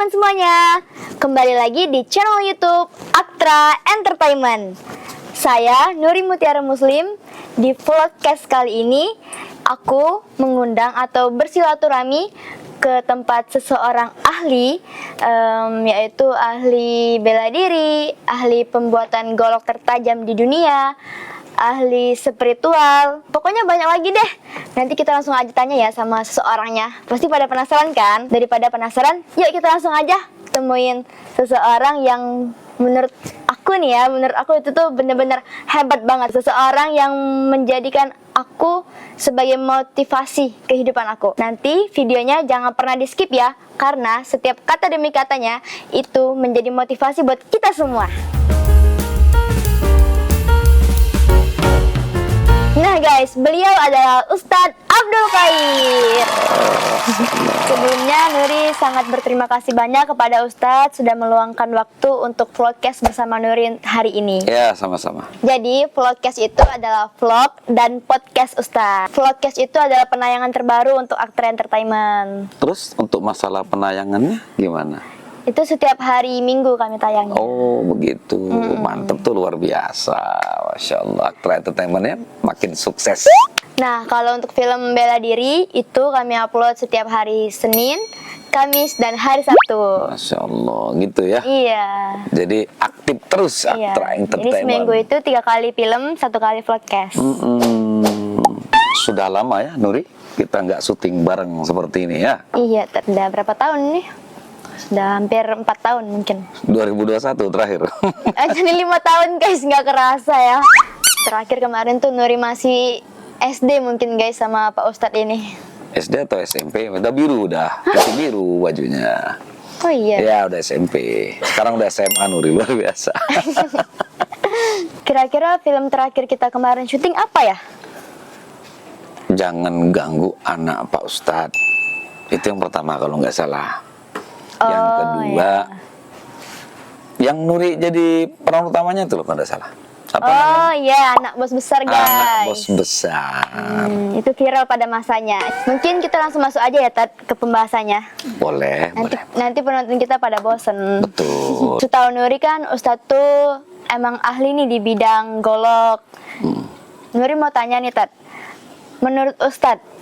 teman-teman semuanya, kembali lagi di channel YouTube Aktra Entertainment. Saya Nuri Mutiara Muslim. Di vlogcast kali ini, aku mengundang atau bersilaturahmi ke tempat seseorang ahli, yaitu ahli bela diri, ahli pembuatan golok tertajam di dunia, ahli spiritual, pokoknya banyak lagi deh. Nanti kita langsung aja tanya ya sama seseorangnya. Pasti pada penasaran kan? Daripada penasaran, yuk kita langsung aja temuin seseorang yang menurut aku nih ya, menurut aku itu tuh bener-bener hebat banget. Seseorang yang menjadikan aku sebagai motivasi kehidupan aku. Nanti videonya jangan pernah di skip ya, karena setiap kata demi katanya itu menjadi motivasi buat kita semua. Nah guys, beliau adalah Ustadz Abdul Khair. Sebelumnya Nuri sangat berterima kasih banyak kepada Ustadz sudah meluangkan waktu untuk vlogcast bersama Nuri hari ini. Ya, sama-sama. Jadi vlogcast itu adalah vlog dan podcast Ustadz. Vlogcast itu adalah penayangan terbaru untuk Aktra Entertainment. Terus untuk masalah penayangannya gimana? Itu setiap hari Minggu kami tayangin. Oh begitu, mantep tuh, luar biasa. Masya Allah, Aktra Entertainment-nya makin sukses. Nah, kalau untuk film bela diri itu kami upload setiap hari Senin, Kamis, dan hari Sabtu. Masya Allah, gitu ya. Iya. Jadi aktif terus Aktra Jadi Entertainment. seminggu itu 3 kali film, 1 kali vlogcast. Sudah lama ya Nuri kita nggak syuting bareng seperti ini ya. Iya, udah berapa tahun nih? Sudah hampir 4 tahun mungkin. 2021 terakhir. Jadi 5 tahun guys, nggak kerasa ya. Terakhir kemarin tuh Nuri masih SD mungkin guys sama Pak Ustadz ini. SD atau SMP? Udah biru, udah masih biru bajunya. Oh iya. Ya udah SMP. Sekarang udah SMA Nuri, luar biasa. Kira-kira film terakhir kita kemarin syuting apa ya? Jangan ganggu anak Pak Ustadz. Itu yang pertama kalau nggak salah. Yang kedua, yang Nuri jadi peran utamanya itu loh kalau nggak salah. Apa namanya? Iya, anak bos besar guys. Anak bos besar. Itu viral pada masanya. Mungkin kita langsung masuk aja ya Tat ke pembahasannya. Boleh, boleh. Nanti penonton kita pada bosen. Betul. Setahu Nuri kan Ustadz tuh emang ahli nih di bidang golok. Nuri mau tanya nih Tat, menurut Ustadz,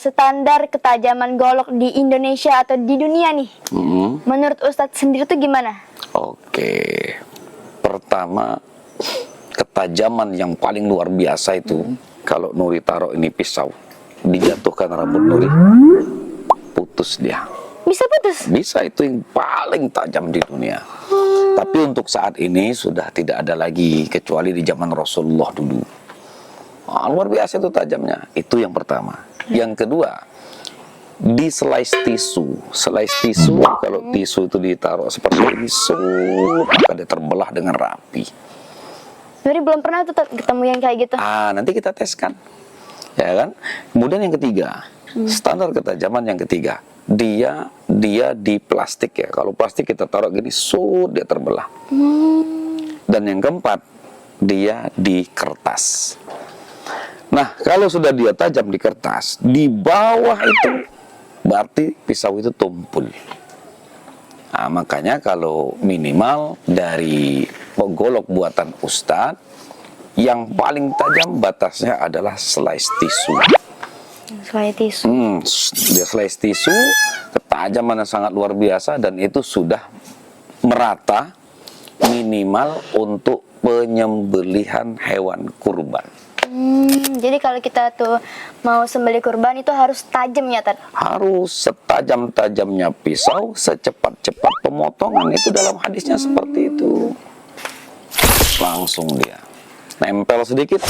standar ketajaman golok di Indonesia atau di dunia nih, menurut Ustadz sendiri tuh gimana? Oke, pertama ketajaman yang paling luar biasa itu kalau Nuri taruh ini pisau, dijatuhkan rambut Nuri, putus dia. Bisa putus? Bisa, itu yang paling tajam di dunia. Tapi untuk saat ini sudah tidak ada lagi, kecuali di zaman Rasulullah dulu. Luar biasa itu tajamnya. Itu yang pertama. Yang kedua, di slice tisu. Slice tisu, kalau tisu itu ditaruh seperti ini, maka dia terbelah dengan rapi. Nuri belum pernah tuh ketemu yang kayak gitu. Nanti kita teskan, ya kan. Kemudian yang ketiga, standar ketajaman yang ketiga, dia di plastik ya. Kalau plastik kita taruh gini, dia terbelah. Dan yang keempat, dia di kertas. Nah, kalau sudah dia tajam di kertas, di bawah itu berarti pisau itu tumpul. Nah, makanya kalau minimal dari golok buatan Ustadz, yang paling tajam batasnya adalah slice tisu. Slice tisu. Dia slice tisu, ketajamannya sangat luar biasa, dan itu sudah merata minimal untuk penyembelihan hewan kurban. Jadi kalau kita tuh mau sembelih kurban itu harus tajam ya Tat? Harus setajam-tajamnya pisau, secepat-cepat pemotongan. Itu dalam hadisnya seperti itu. Langsung dia nempel sedikit.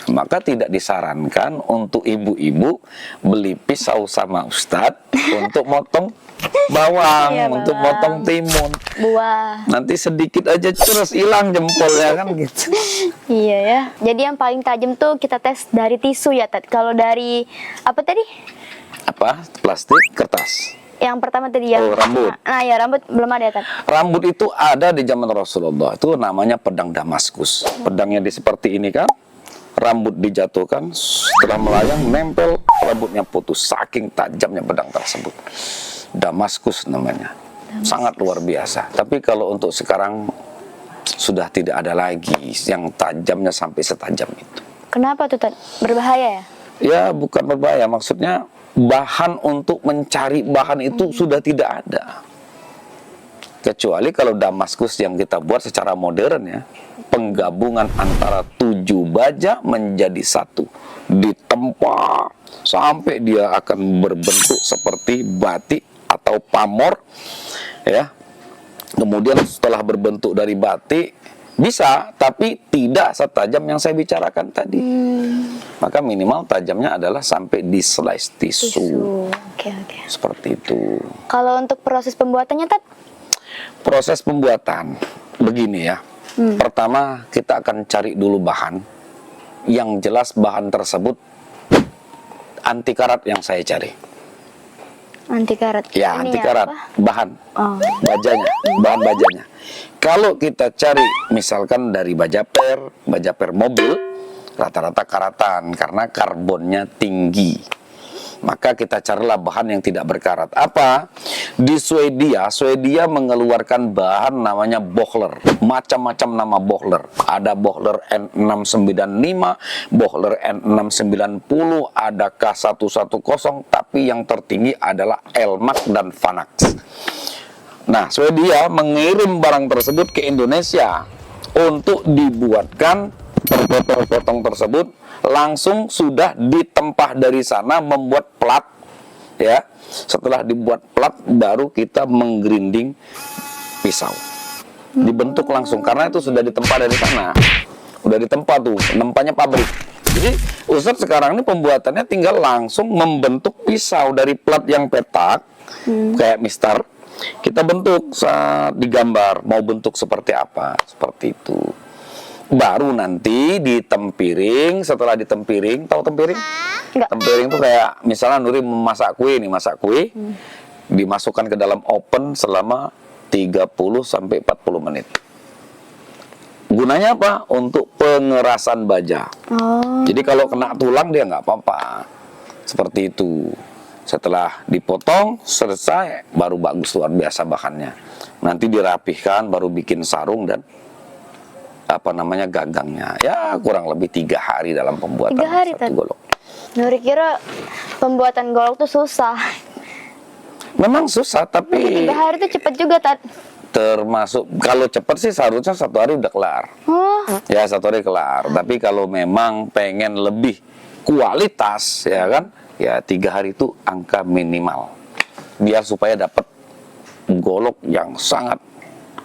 Maka tidak disarankan untuk ibu-ibu beli pisau sama Ustadz untuk motong bawang, untuk motong timun, buah. Nanti sedikit aja terus hilang jempolnya kan gitu. Iya ya. Jadi yang paling tajam tuh kita tes dari tisu ya Tat. Kalau dari apa tadi? Apa? Plastik, kertas. Yang pertama tadi ya. Rambut. Nah ya, rambut belum ada ya Tat. Rambut itu ada di zaman Rasulullah. Itu namanya pedang Damaskus. Pedangnya seperti ini kan. Rambut dijatuhkan, setelah melayang nempel, rambutnya putus, saking tajamnya pedang tersebut. Damaskus namanya. Sangat luar biasa. Tapi kalau untuk sekarang sudah tidak ada lagi yang tajamnya sampai setajam itu. Kenapa tuh, Tat? Berbahaya ya? Ya bukan berbahaya, maksudnya bahan untuk mencari bahan itu sudah tidak ada. Kecuali kalau Damaskus yang kita buat secara modern ya, penggabungan antara 7 baja menjadi satu, ditempa sampai dia akan berbentuk seperti batik atau pamor ya. Kemudian setelah berbentuk dari batik bisa, tapi tidak setajam yang saya bicarakan tadi. Maka minimal tajamnya adalah sampai di slice tisu. Oke. Seperti itu. Kalau untuk proses pembuatannya, Tat? Proses pembuatan begini ya. Pertama kita akan cari dulu bahan. Yang jelas bahan tersebut anti karat yang saya cari. Anti karat. Ya, Ini anti karat, apa? bahan bajanya, bahan bajanya. Kalau kita cari misalkan dari baja per mobil, rata-rata karatan karena karbonnya tinggi. Maka kita carilah bahan yang tidak berkarat. Apa? Di Swedia mengeluarkan bahan namanya Bohler. Macam-macam nama Bohler. Ada Bohler N695, Bohler N690, ada K110, tapi yang tertinggi adalah Elmax dan Vanax. Nah, Swedia mengirim barang tersebut ke Indonesia untuk dibuatkan potong tersebut, langsung sudah ditempah dari sana membuat plat ya. Setelah dibuat plat baru kita menggrinding pisau, dibentuk langsung karena itu sudah ditempa dari sana, udah ditempa tuh, nempanya pabrik. Jadi Ustadz sekarang ini pembuatannya tinggal langsung membentuk pisau dari plat yang petak kayak mister, kita bentuk saat digambar mau bentuk seperti apa, seperti itu. Baru nanti ditempiring. Setelah ditempiring, tahu tempiring? Enggak. Tempiring tuh kayak misalnya Nuri memasak kue nih, masak kue, dimasukkan ke dalam oven selama 30 sampai 40 menit. Gunanya apa? Untuk pengerasan baja. Jadi kalau kena tulang dia nggak apa-apa. Seperti itu. Setelah dipotong, selesai, baru bagus, luar biasa bahannya. Nanti dirapihkan, baru bikin sarung dan gagangnya. Ya kurang lebih 3 hari dalam pembuatan 3 hari, satu golok. Nuri kira pembuatan golok tuh susah. Memang susah, tapi 3 hari tuh cepet juga, Tat. termasuk kalau cepat sih seharusnya 1 hari udah kelar. Ya 1 hari kelar. Tapi kalau memang pengen lebih kualitas ya kan, ya 3 hari itu angka minimal. Biar supaya dapat golok yang sangat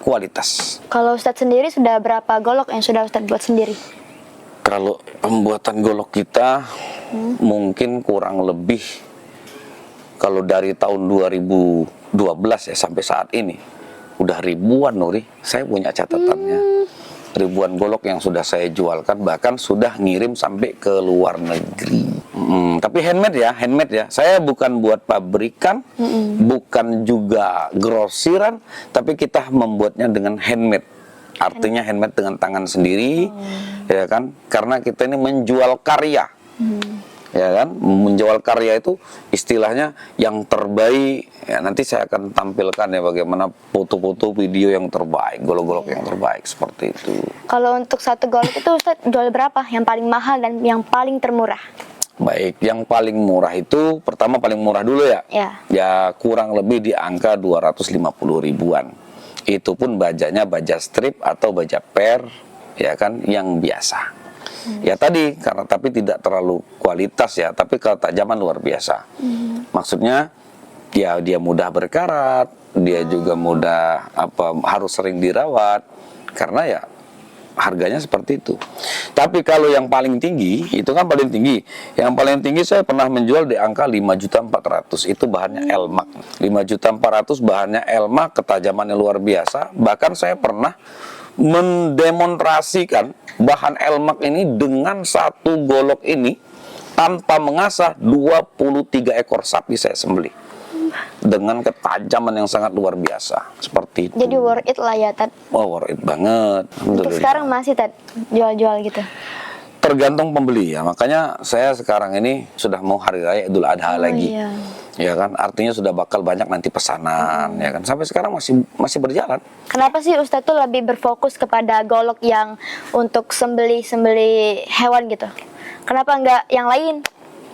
kualitas. Kalau Ustadz sendiri sudah berapa golok yang sudah Ustadz buat sendiri? Kalau pembuatan golok kita mungkin kurang lebih kalau dari tahun 2012 ya sampai saat ini udah ribuan, Nuri. Saya punya catatannya. Ribuan golok yang sudah saya jualkan, bahkan sudah ngirim sampai ke luar negeri. Tapi handmade ya. Saya bukan buat pabrikan, bukan juga grosiran, tapi kita membuatnya dengan handmade. Artinya handmade dengan tangan sendiri, ya kan? Karena kita ini menjual karya. Ya kan, menjual karya itu istilahnya yang terbaik. Ya, nanti saya akan tampilkan ya bagaimana foto-foto video yang terbaik, golok-golok yang terbaik seperti itu. Kalau untuk satu golok itu Ustadz jual berapa? Yang paling mahal dan yang paling termurah? Baik, yang paling murah itu pertama paling murah dulu ya. Ya kurang lebih di angka 250 ribuan. Itu pun bajanya baja strip atau baja per, ya kan, yang biasa. Ya tadi karena tapi tidak terlalu kualitas ya, tapi ketajaman luar biasa. Maksudnya ya dia mudah berkarat, dia juga mudah harus sering dirawat karena ya harganya seperti itu. Tapi kalau yang paling tinggi itu kan paling tinggi. Yang paling tinggi saya pernah menjual di angka 5.400.000. Itu bahannya Elmax. 5.400.000 bahannya Elmax, ketajamannya luar biasa. Bahkan saya pernah mendemonstrasikan bahan Elmax ini dengan satu golok ini tanpa mengasah 23 ekor sapi saya sembelih dengan ketajaman yang sangat luar biasa seperti itu. Jadi worth it lah ya, Tat. Oh, worth it banget. Untuk sekarang masih, Tat, jual-jual gitu? Tergantung pembeli ya. Makanya saya sekarang ini sudah mau hari raya Idul Adha lagi. Iya. Ya kan, artinya sudah bakal banyak nanti pesanan, ya kan. Sampai sekarang masih berjalan. Kenapa sih Ustadz tuh lebih berfokus kepada golok yang untuk sembeli hewan gitu? Kenapa nggak yang lain?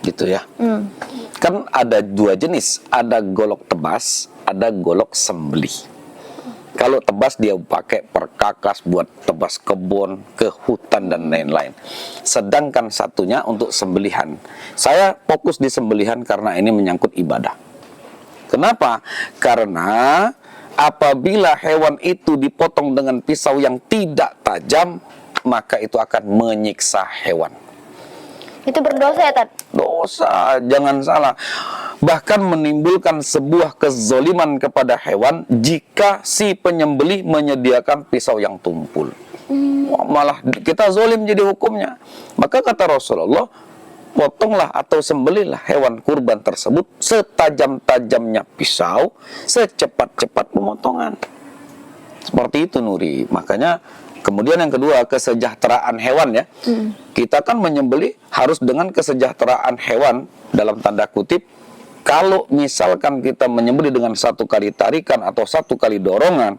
Gitu ya. Kan ada dua jenis, ada golok tebas, ada golok sembeli. Kalau tebas dia pakai perkakas buat tebas kebun, ke hutan dan lain-lain. Sedangkan satunya untuk sembelihan. Saya fokus di sembelihan karena ini menyangkut ibadah. Kenapa? Karena apabila hewan itu dipotong dengan pisau yang tidak tajam, maka itu akan menyiksa hewan. Itu berdosa ya, Tad? Dosa, jangan salah. Bahkan menimbulkan sebuah kezoliman kepada hewan jika si penyembelih menyediakan pisau yang tumpul. Wah, malah kita zolim jadi hukumnya. Maka kata Rasulullah, potonglah atau sembelihlah hewan kurban tersebut setajam-tajamnya pisau, secepat-cepat pemotongan. Seperti itu, Nuri. Makanya kemudian yang kedua, kesejahteraan hewan ya. Kita kan menyembelih harus dengan kesejahteraan hewan dalam tanda kutip. Kalau misalkan kita menyembelih dengan satu kali tarikan atau satu kali dorongan,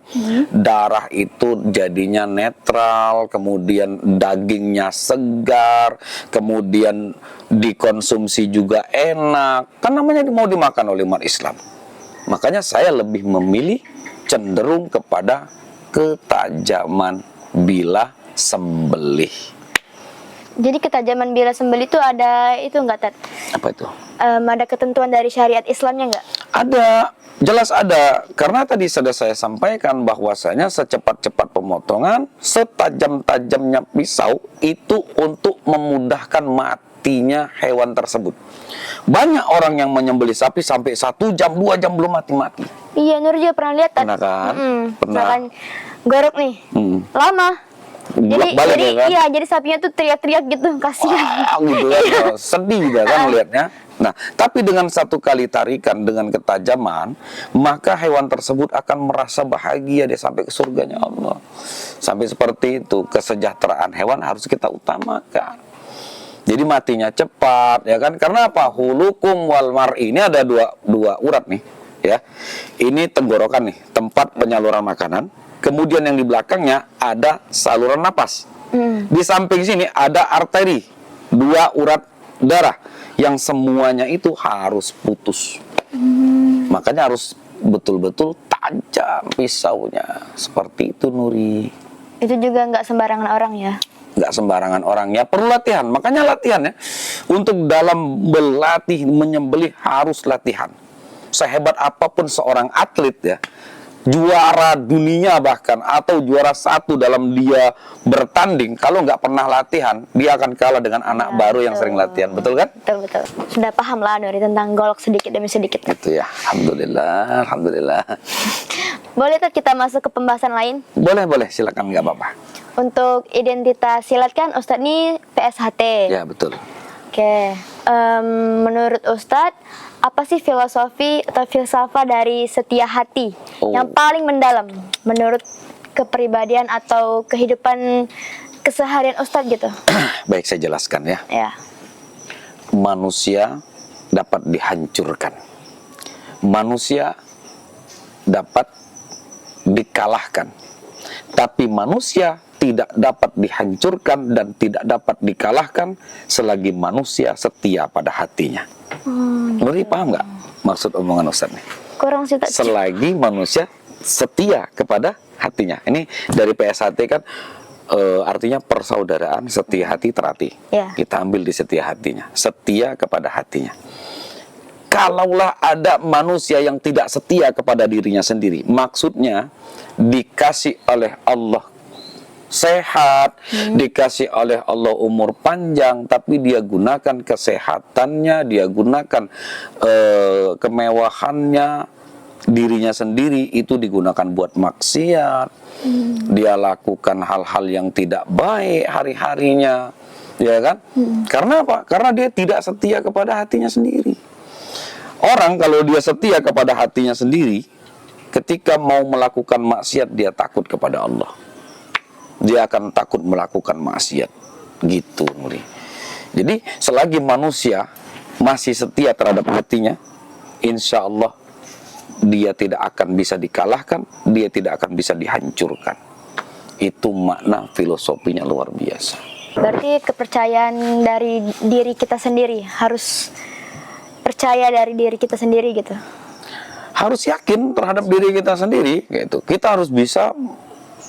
darah itu jadinya netral, kemudian dagingnya segar, kemudian dikonsumsi juga enak. Kan namanya mau dimakan oleh umat Islam. Makanya saya lebih memilih cenderung kepada ketajaman bila sembelih. Jadi ketajaman bila sembelih itu ada itu nggak, Tad? Apa itu? Ada ketentuan dari syariat Islamnya nggak? Ada, jelas ada. Karena tadi sudah saya sampaikan bahwasanya secepat-cepat pemotongan, setajam-tajamnya pisau itu untuk memudahkan matinya hewan tersebut. Banyak orang yang menyembelih sapi sampai 1 jam, 2 jam belum mati-mati. Iya, Nur juga pernah lihat, Tad. Pernah kan? Pernah. Misalkan gorok nih, lama. Bolak-balik ya kan? Iya, jadi sapinya tuh teriak-teriak gitu, kasihan. Wah, gitu kan. Sedih juga kan melihatnya. Nah, tapi dengan satu kali tarikan dengan ketajaman, maka hewan tersebut akan merasa bahagia dia sampai ke surganya Allah. Sampai seperti itu, kesejahteraan hewan harus kita utamakan. Jadi matinya cepat, ya kan? Karena apa? Hulukum wal mar'i ini ada dua urat nih, ya. Ini tenggorokan nih, tempat penyaluran makanan. Kemudian yang di belakangnya ada saluran napas. Di samping sini ada arteri, 2 urat darah yang semuanya itu harus putus. Makanya harus betul-betul tajam pisaunya. Seperti itu, Nuri. Itu juga nggak sembarangan orang ya? Nggak sembarangan orang ya, perlu latihan. Makanya latihan ya. Untuk dalam berlatih menyembelih harus latihan. Sehebat apapun seorang atlet ya, juara dunia bahkan atau juara 1 dalam dia bertanding, kalau nggak pernah latihan dia akan kalah dengan anak baru yang sering latihan. Betul kan? Betul. Sudah paham lah Nuri tentang golok sedikit demi sedikit. Gitu ya. Alhamdulillah. Boleh tuh kita masuk ke pembahasan lain? Boleh, silakan, nggak apa-apa. Untuk identitas silat kan Ustadz ini PSHT. Ya, betul. Oke, menurut Ustadz, apa sih filosofi atau filsafat dari setia hati yang paling mendalam menurut kepribadian atau kehidupan keseharian Ustadz gitu? Baik, saya jelaskan ya. Ya. Manusia dapat dihancurkan. Manusia dapat dikalahkan. Tapi manusia tidak dapat dihancurkan dan tidak dapat dikalahkan selagi manusia setia pada hatinya. Nuri paham nggak maksud omongan Ustaz nih? Kurang sih, tak. Selagi manusia setia kepada hatinya. Ini dari PSHT kan artinya persaudaraan, setia hati terhati. Ya. Kita ambil di setia hatinya, setia kepada hatinya. Kalaulah ada manusia yang tidak setia kepada dirinya sendiri, maksudnya dikasih oleh Allah sehat, dikasih oleh Allah umur panjang, tapi dia gunakan kesehatannya, dia gunakan kemewahannya, dirinya sendiri itu digunakan buat maksiat. Dia lakukan hal-hal yang tidak baik hari-harinya, ya kan? Karena apa? Karena dia tidak setia kepada hatinya sendiri. Orang kalau dia setia kepada hatinya sendiri, ketika mau melakukan maksiat dia takut kepada Allah. Dia akan takut melakukan maksiat. Gitu, Nuri. Jadi selagi manusia masih setia terhadap hatinya, insya Allah dia tidak akan bisa dikalahkan, dia tidak akan bisa dihancurkan. Itu makna filosofinya luar biasa. Berarti kepercayaan dari diri kita sendiri, harus percaya dari diri kita sendiri gitu. Harus yakin terhadap diri kita sendiri, gitu. Kita harus bisa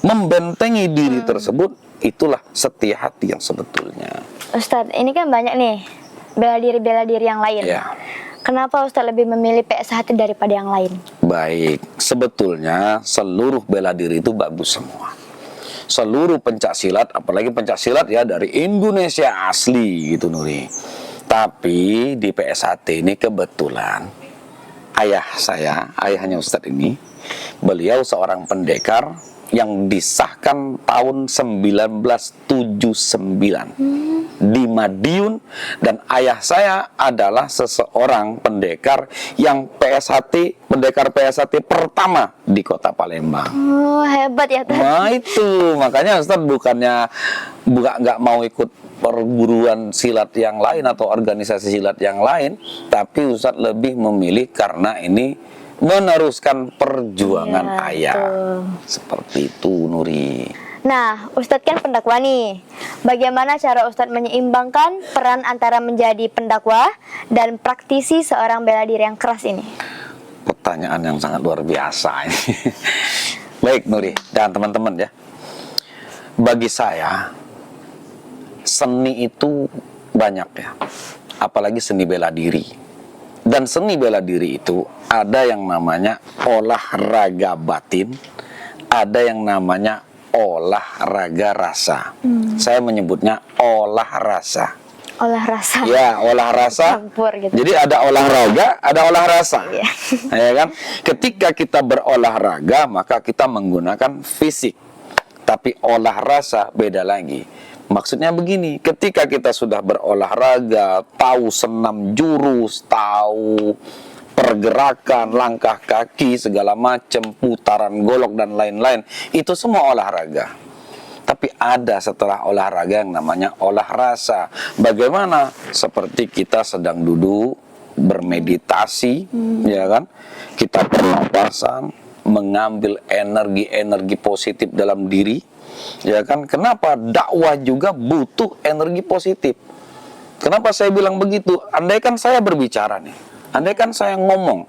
membentengi diri tersebut. Itulah setia hati yang sebetulnya. Ustadz, ini kan banyak nih bela diri yang lain. Ya. Kenapa Ustadz lebih memilih PS hati daripada yang lain? Baik, sebetulnya seluruh bela diri itu bagus semua. Seluruh pencak silat, apalagi pencak silat ya dari Indonesia asli gitu Nuri. Tapi di PSHT ini kebetulan ayah saya, ayahnya Ustadz ini, beliau seorang pendekar yang disahkan tahun 1979 di Madiun, dan ayah saya adalah seseorang pendekar yang PSHT, pendekar PSHT pertama di kota Palembang. Oh, hebat ya Ustadz. Nah itu makanya Ustadz bukannya nggak mau ikut perguruan silat yang lain atau organisasi silat yang lain, tapi Ustadz lebih memilih karena ini meneruskan perjuangan Iya, ayah. betul. Seperti itu Nuri. Nah, Ustadz kan pendakwa nih. Bagaimana cara Ustadz menyeimbangkan peran antara menjadi pendakwa dan praktisi seorang bela diri yang keras ini? Pertanyaan yang sangat luar biasa ini. Baik Nuri dan teman-teman ya. Bagi saya seni itu banyak ya. Apalagi seni bela diri. Dan seni bela diri itu ada yang namanya olahraga batin, ada yang namanya olahraga rasa. Saya menyebutnya olah rasa. Olah rasa. Ya, olah rasa. Campur gitu. Jadi ada olahraga, ada olah rasa. Iya. Ya kan? Ketika kita berolahraga, maka kita menggunakan fisik. Tapi olah rasa beda lagi. Maksudnya begini, ketika kita sudah berolahraga, tahu senam jurus, tahu pergerakan, langkah kaki, segala macam, putaran golok dan lain-lain, itu semua olahraga. Tapi ada setelah olahraga yang namanya olah rasa. Bagaimana? Seperti kita sedang duduk, bermeditasi, ya kan? Kita pernapasan, mengambil energi-energi positif dalam diri. Ya kan, kenapa dakwah juga butuh energi positif? Kenapa saya bilang begitu? Andaikan saya berbicara nih, andaikan saya ngomong,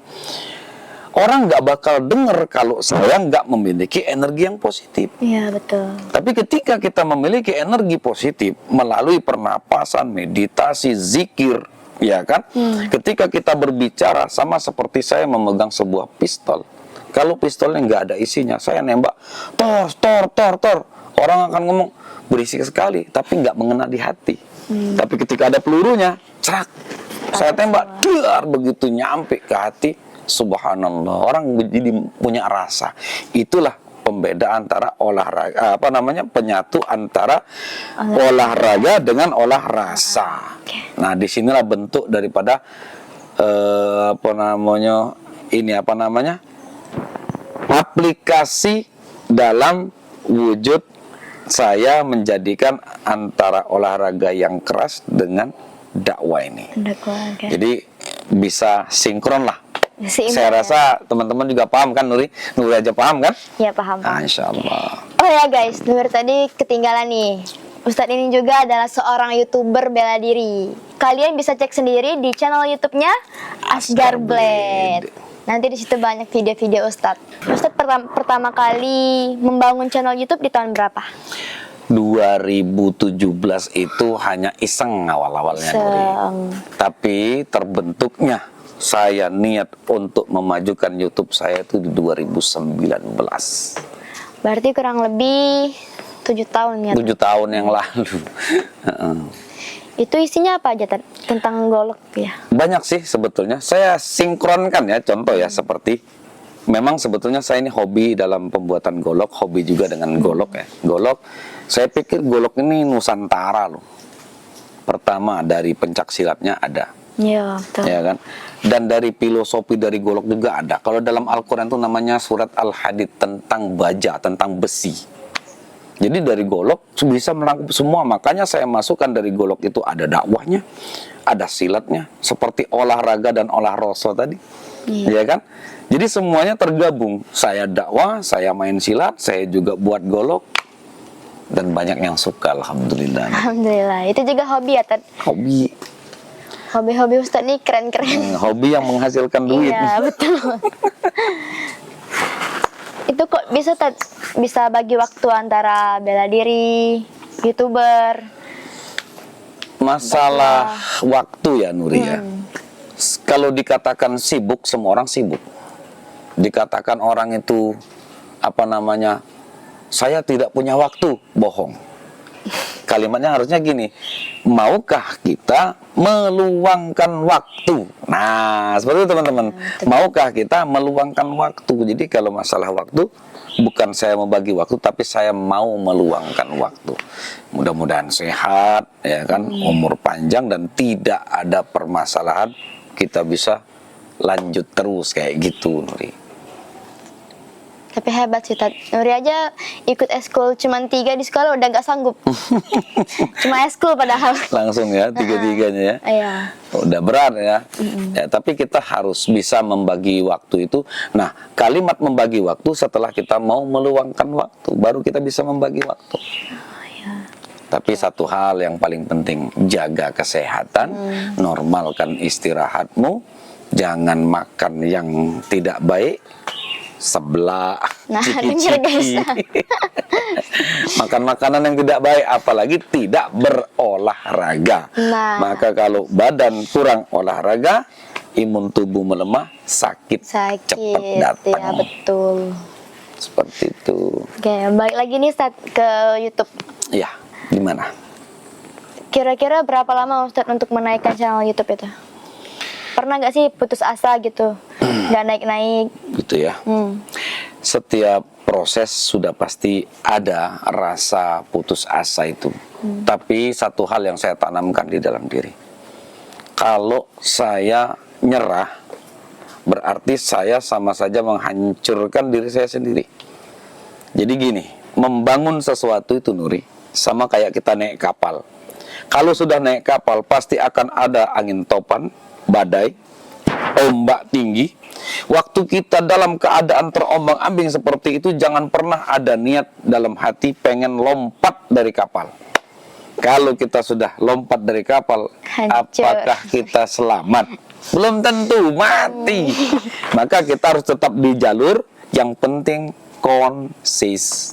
orang nggak bakal dengar kalau saya nggak memiliki energi yang positif. Iya, betul. Tapi ketika kita memiliki energi positif melalui pernapasan, meditasi, zikir, ya kan? Ketika kita berbicara, sama seperti saya memegang sebuah pistol. Kalau pistolnya nggak ada isinya, saya nembak, tor, tor, tor, tor. Orang akan ngomong, berisik sekali, tapi nggak mengena di hati. Tapi ketika ada pelurunya, cerak, saya tembak, dar, begitu nyampe ke hati, subhanallah, orang jadi punya rasa. Itulah pembeda antara olahraga, penyatu antara olahraga dengan olah rasa. Nah, disinilah bentuk daripada aplikasi dalam wujud saya menjadikan antara olahraga yang keras dengan dakwah ini. Pendakwa, okay. Jadi bisa sinkron lah. Seimbang, Saya rasa teman-teman juga paham kan Nuri? Nuri aja paham kan? Ya, paham. Nah, insya Allah. Oh ya guys, dengar tadi ketinggalan nih. Ustadz ini juga adalah seorang YouTuber bela diri. Kalian bisa cek sendiri di channel YouTube-nya Asgar Blade. Nanti di situ banyak video-video Ustadz. Ustadz pertama kali membangun channel YouTube di tahun berapa? 2017 itu hanya iseng awal-awalnya Nuri. Tapi terbentuknya saya niat untuk memajukan YouTube saya itu di 2019. Berarti kurang lebih 7 tahun ya? 7 tahun yang lalu. Itu isinya apa aja tentang golok ya? Banyak sih sebetulnya. Saya sinkronkan ya, contoh ya, seperti memang sebetulnya saya ini hobi dalam pembuatan golok, hobi juga dengan golok ya. Golok, saya pikir golok ini Nusantara loh. Pertama dari pencak silatnya ada. Iya, betul. Ya kan? Dan dari filosofi dari golok juga ada. Kalau dalam Al-Quran itu namanya surat Al-Hadid, tentang baja, tentang besi. Jadi dari golok bisa melangkup semua. Makanya saya masukkan dari golok itu ada dakwahnya, ada silatnya, seperti olahraga dan olah rasa tadi. Ya kan? Jadi semuanya tergabung. Saya dakwah, saya main silat, saya juga buat golok. Dan banyak yang suka, alhamdulillah. Alhamdulillah. Itu juga hobi ya, Tad? Hobi. Hobi-hobi Ustadz nih keren-keren. Hobi yang menghasilkan duit. Iya, betul. Itu kok bisa bisa bagi waktu antara bela diri, YouTuber. Masalah waktu ya Nuri ya. Kalau dikatakan sibuk, semua orang sibuk. Dikatakan orang itu apa namanya? Saya tidak punya waktu, bohong. Kalimatnya harusnya gini, maukah kita meluangkan waktu? Nah, seperti itu teman-teman. Maukah kita meluangkan waktu? Jadi kalau masalah waktu, bukan saya membagi waktu, tapi saya mau meluangkan waktu. Mudah-mudahan sehat, ya kan, umur panjang dan tidak ada permasalahan, kita bisa lanjut terus kayak gitu, Nuri. Tapi hebat sih, Tad. Nuri aja ikut eskul cuman 3 di sekolah udah gak sanggup. Cuma eskul padahal. Langsung ya, tiga-tiganya ya. Iya. Udah berat ya. Ya. Tapi kita harus bisa membagi waktu itu. Nah, kalimat membagi waktu setelah kita mau meluangkan waktu, baru kita bisa membagi waktu. Tapi satu hal yang paling penting, jaga kesehatan, normalkan istirahatmu, jangan makan yang tidak baik, sebelah, Nah, denger guys. makan makanan yang tidak baik, apalagi tidak berolahraga. Nah. Maka kalau badan kurang olahraga, imun tubuh melemah, sakit cepat datang. Ya betul. Seperti itu. Oke, balik lagi nih Ustadz ke YouTube. Ya, gimana? Kira-kira berapa lama Ustadz untuk menaikkan channel YouTube itu? Pernah gak sih putus asa gitu? Gak naik-naik? Gitu ya. Setiap proses sudah pasti ada rasa putus asa itu. Tapi satu hal yang saya tanamkan di dalam diri. Kalau saya nyerah, berarti saya sama saja menghancurkan diri saya sendiri. Jadi gini, membangun sesuatu itu Nuri, sama kayak kita naik kapal. Kalau sudah naik kapal, pasti akan ada angin topan, badai, ombak tinggi. Waktu kita dalam keadaan terombang-ambing seperti itu, jangan pernah ada niat dalam hati pengen lompat dari kapal. Kalau kita sudah lompat dari kapal, Hancur. apakah kita selamat? Belum tentu, mati. Maka kita harus tetap di jalur, yang penting konsisten.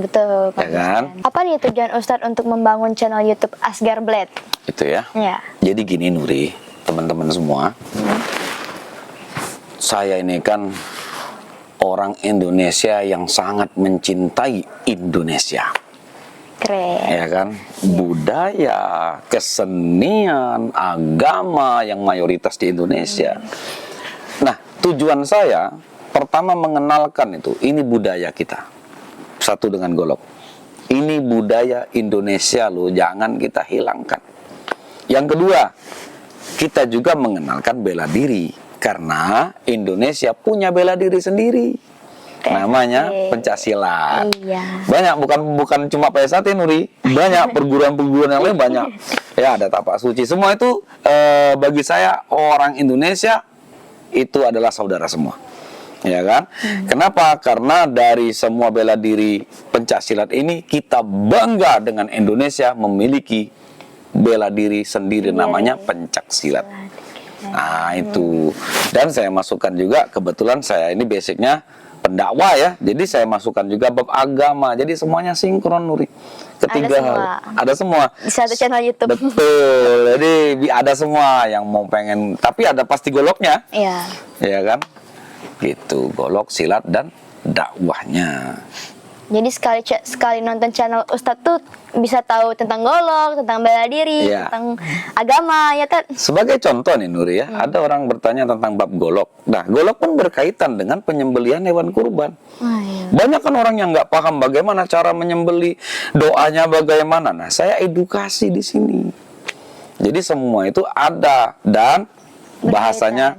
Betul, Ya kan? Apa nih tujuan Ustadz untuk membangun channel YouTube Asgar Blade? Itu ya. Ya. Jadi gini Nuri, teman-teman semua, saya ini kan orang Indonesia yang sangat mencintai Indonesia. Keren. Ya kan? Budaya, kesenian, agama yang mayoritas di Indonesia. Nah, tujuan saya pertama mengenalkan itu, ini budaya kita. Satu dengan golok. Ini budaya Indonesia loh, jangan kita hilangkan. Yang kedua, kita juga mengenalkan bela diri, karena Indonesia punya bela diri sendiri. Namanya pencaksilat. Iya. Banyak, bukan cuma PSAT Nuri, banyak perguruan-perguruan yang lain banyak. Ya, ada tapak suci. Semua itu bagi saya orang Indonesia itu adalah saudara semua. Ya kan? Kenapa? Karena dari semua bela diri pencaksilat ini kita bangga dengan Indonesia memiliki bela diri sendiri, namanya pencaksilat. Nah, itu. Dan saya masukkan juga, kebetulan saya ini basicnya pendakwah ya. Jadi saya masukkan juga bab agama. Jadi semuanya sinkron Nuri. Ketiga hal. Ada semua. Di satu channel YouTube. Betul. Jadi ada semua yang mau pengen, tapi ada pasti goloknya. Iya. Ya kan? Gitu, golok, silat dan dakwahnya. Jadi sekali nonton channel Ustadz tuh bisa tahu tentang golok, tentang bela diri, Iya. tentang agama, ya Tad? Sebagai contoh nih Nuri ya, ada orang bertanya tentang bab golok. Nah, golok pun berkaitan dengan penyembelihan hewan kurban. Iya. Banyak kan orang yang nggak paham bagaimana cara menyembeli, doanya bagaimana. Nah, saya edukasi di sini. Jadi semua itu ada dan bahasanya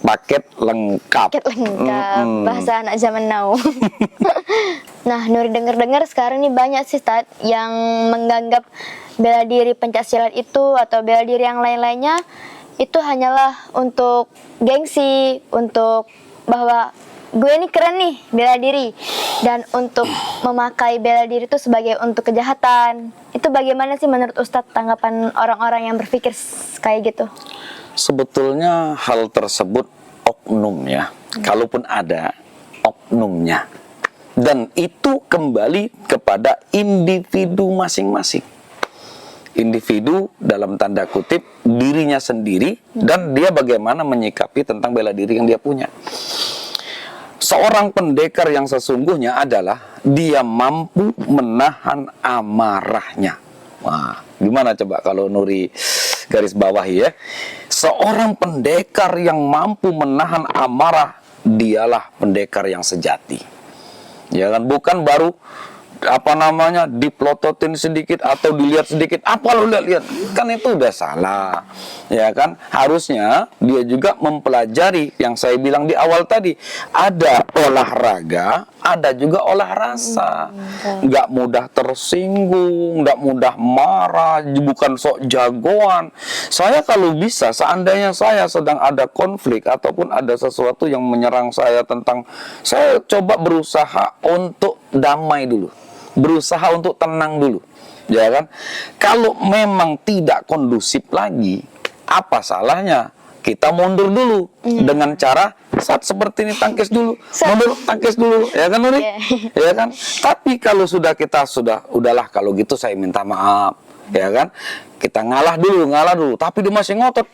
paket lengkap. Paket lengkap, bahasa anak zaman now. Nah, Nuri dengar-dengar sekarang nih banyak sih Ustaz yang menganggap bela diri pencaksilat itu atau bela diri yang lain-lainnya itu hanyalah untuk gengsi, untuk bahwa gue ini keren nih bela diri, dan untuk memakai bela diri itu sebagai untuk kejahatan. Itu bagaimana sih menurut Ustadz tanggapan orang-orang yang berpikir kayak gitu? Sebetulnya hal tersebut oknum ya, kalaupun ada oknumnya. Dan itu kembali kepada individu masing-masing. Individu dalam tanda kutip dirinya sendiri dan dia bagaimana menyikapi tentang bela diri yang dia punya. Seorang pendekar yang sesungguhnya adalah dia mampu menahan amarahnya. Wah, gimana coba kalau Nuri garis bawahi ya? Seorang pendekar yang mampu menahan amarah, dialah pendekar yang sejati. Ya kan, bukan baru diplototin sedikit atau dilihat sedikit, apa lo lihat kan itu udah salah, ya kan. Harusnya dia juga mempelajari yang saya bilang di awal tadi, ada olahraga, ada juga olah rasa. Nggak mudah tersinggung, nggak mudah marah, bukan sok jagoan. Saya kalau bisa, seandainya saya sedang ada konflik ataupun ada sesuatu yang menyerang saya saya coba berusaha untuk damai dulu, berusaha untuk tenang dulu, ya kan. Kalau memang tidak kondusif lagi, apa salahnya kita mundur dulu dengan cara saat seperti ini, tangkis dulu, mundur, tangkis dulu, ya kan Nuri? Ya kan. Tapi kalau kita udahlah kalau gitu saya minta maaf, ya kan. Kita ngalah dulu, tapi dia masih ngotot,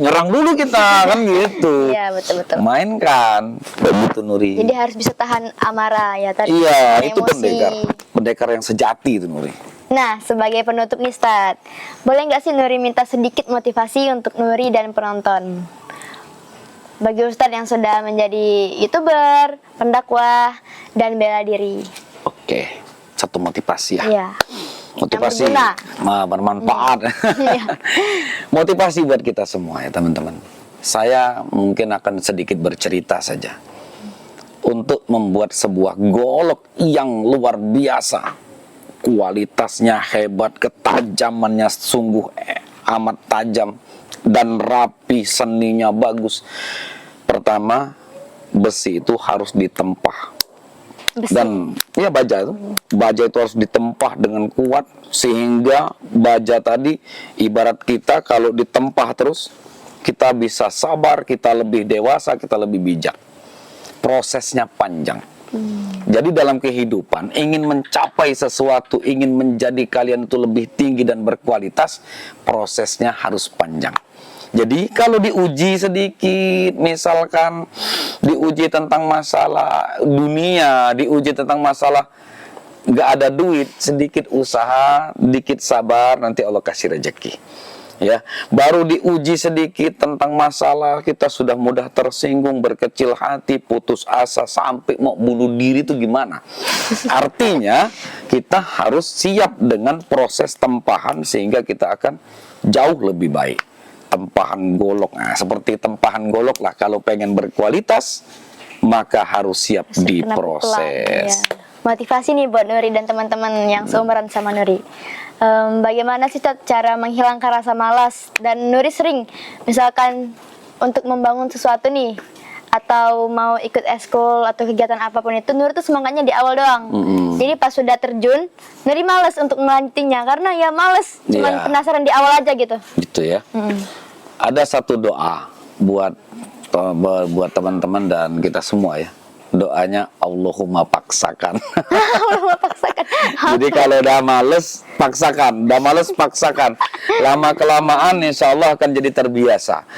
nyerang dulu kita, kan gitu. Iya, betul-betul. Mainkan, begitu Nuri. Jadi harus bisa tahan amarah ya tadi. Iya, itu emosi. pendekar yang sejati itu Nuri. Nah, sebagai penutup nih Ustaz, boleh nggak sih Nuri minta sedikit motivasi untuk Nuri dan penonton? Bagi Ustaz yang sudah menjadi YouTuber, pendakwah, dan bela diri. Oke, satu motivasi ya. Iya. Motivasi bermanfaat. Motivasi buat kita semua ya teman-teman. Saya mungkin akan sedikit bercerita saja untuk membuat sebuah golok yang luar biasa, kualitasnya hebat, ketajamannya sungguh amat tajam dan rapi, seninya bagus. Pertama, besi itu harus ditempah. Dan ya baja itu harus ditempah dengan kuat sehingga baja tadi ibarat kita kalau ditempah terus, kita bisa sabar, kita lebih dewasa, kita lebih bijak. Prosesnya panjang. Jadi dalam kehidupan ingin mencapai sesuatu, ingin menjadi kalian itu lebih tinggi dan berkualitas, prosesnya harus panjang. Jadi kalau diuji sedikit, misalkan diuji tentang masalah dunia, diuji tentang masalah nggak ada duit, sedikit usaha, dikit sabar, nanti Allah kasih rezeki. Ya, baru diuji sedikit tentang masalah, kita sudah mudah tersinggung, berkecil hati, putus asa, sampai mau bunuh diri itu gimana? Artinya kita harus siap dengan proses tempahan sehingga kita akan jauh lebih baik. Tempahan golok, nah seperti tempahan golok lah, kalau pengen berkualitas maka harus siap diproses. Ya. Motivasi nih buat Nuri dan teman-teman yang seumuran sama Nuri. Bagaimana sih cara menghilangkan rasa malas? Dan Nuri sering misalkan untuk membangun sesuatu nih, atau mau ikut eskul atau kegiatan apapun itu, Nuri tuh semangatnya di awal doang. Jadi pas sudah terjun, Nuri males untuk melanjutinya karena ya males, cuman penasaran di awal aja gitu. Gitu ya. Ada satu doa buat teman-teman dan kita semua ya. Doanya Allahumma paksakan. Allahumma paksakan. Jadi kalau udah males, paksakan. Udah males, paksakan. Lama-kelamaan insya Allah akan jadi terbiasa.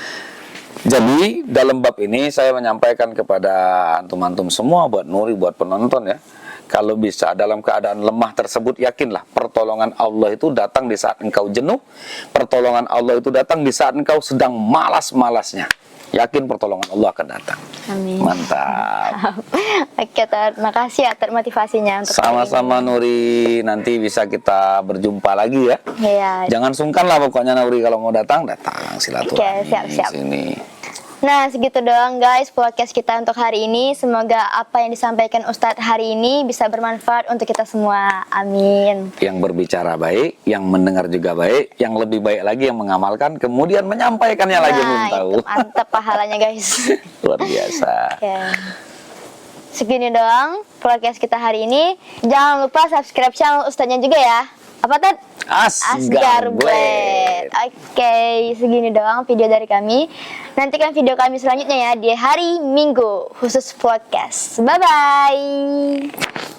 Jadi dalam bab ini saya menyampaikan kepada antum-antum semua, buat Nuri, buat penonton ya, kalau bisa dalam keadaan lemah tersebut, yakinlah pertolongan Allah itu datang di saat engkau jenuh, pertolongan Allah itu datang di saat engkau sedang malas-malasnya. Yakin pertolongan Allah akan datang. Amin. Mantap. Oke, terima kasih atas motivasinya untuk sama-sama Nuri, nanti bisa kita berjumpa lagi ya. Iya. Jangan sungkan lah pokoknya Nuri, kalau mau datang silaturahmi. Oke, siap-siap. Sini. Nah, segitu doang guys podcast kita untuk hari ini. Semoga apa yang disampaikan Ustadz hari ini bisa bermanfaat untuk kita semua. Amin. Yang berbicara baik, yang mendengar juga baik, yang lebih baik lagi yang mengamalkan, kemudian menyampaikannya lagi belum tahu. Itu mantap pahalanya guys. Luar biasa. Oke. Segini doang podcast kita hari ini. Jangan lupa subscribe channel Ustadznya juga ya. Apa Tad? Asgar Blade. Oke, segini doang video dari kami. Nantikan video kami selanjutnya ya di hari Minggu khusus podcast. Bye bye.